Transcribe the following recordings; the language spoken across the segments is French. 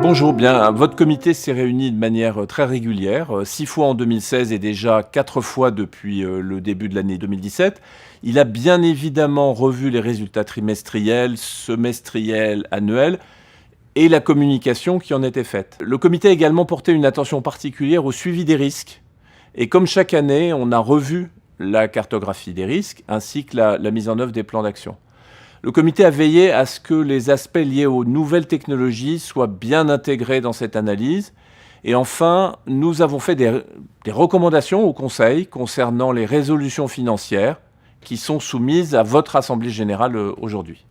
Bonjour, bien, votre comité s'est réuni de manière très régulière, 6 fois en 2016 et déjà 4 fois depuis le début de l'année 2017. Il a bien évidemment revu les résultats trimestriels, semestriels, annuels et la communication qui en était faite. Le comité a également porté une attention particulière au suivi des risques. Et comme chaque année, on a revu la cartographie des risques ainsi que la mise en œuvre des plans d'action. Le comité a veillé à ce que les aspects liés aux nouvelles technologies soient bien intégrés dans cette analyse. Et enfin, nous avons fait des recommandations au Conseil concernant les résolutions financières qui sont soumises à votre Assemblée générale aujourd'hui.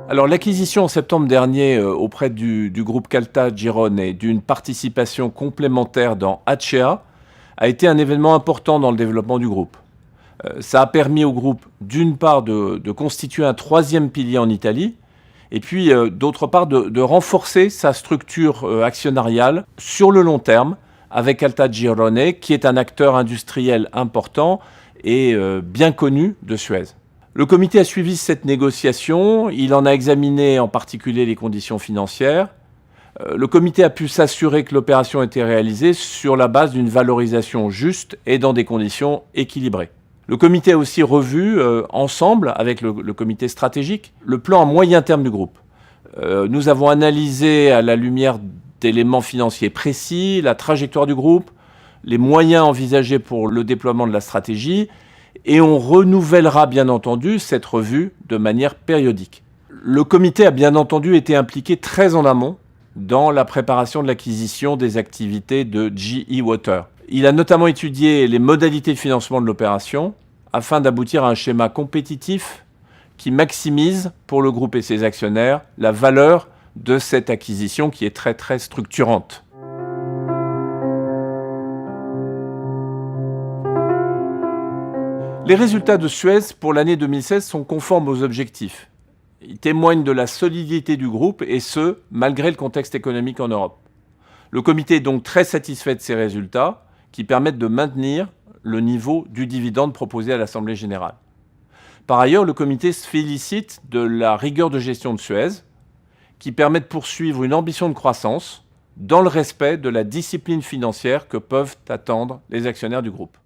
Alors l'acquisition en septembre dernier auprès du groupe Caltagirone et d'une participation complémentaire dans Acea a été un événement important dans le développement du groupe. Ça a permis au groupe, d'une part, de constituer un troisième pilier en Italie, et puis, d'autre part, de renforcer sa structure actionnariale sur le long terme avec Caltagirone, qui est un acteur industriel important et bien connu de Suez. Le comité a suivi cette négociation, il en a examiné en particulier les conditions financières. Le comité a pu s'assurer que l'opération était réalisée sur la base d'une valorisation juste et dans des conditions équilibrées. Le comité a aussi revu, ensemble, avec le comité stratégique, le plan à moyen terme du groupe. Nous avons analysé à la lumière d'éléments financiers précis la trajectoire du groupe, les moyens envisagés pour le déploiement de la stratégie, et on renouvellera bien entendu cette revue de manière périodique. Le comité a bien entendu été impliqué très en amont dans la préparation de l'acquisition des activités de GE Water. Il a notamment étudié les modalités de financement de l'opération afin d'aboutir à un schéma compétitif qui maximise pour le groupe et ses actionnaires la valeur de cette acquisition qui est très très structurante. Les résultats de Suez pour l'année 2016 sont conformes aux objectifs. Ils témoignent de la solidité du groupe et ce, malgré le contexte économique en Europe. Le comité est donc très satisfait de ces résultats qui permettent de maintenir le niveau du dividende proposé à l'Assemblée générale. Par ailleurs, le comité se félicite de la rigueur de gestion de Suez qui permet de poursuivre une ambition de croissance dans le respect de la discipline financière que peuvent attendre les actionnaires du groupe.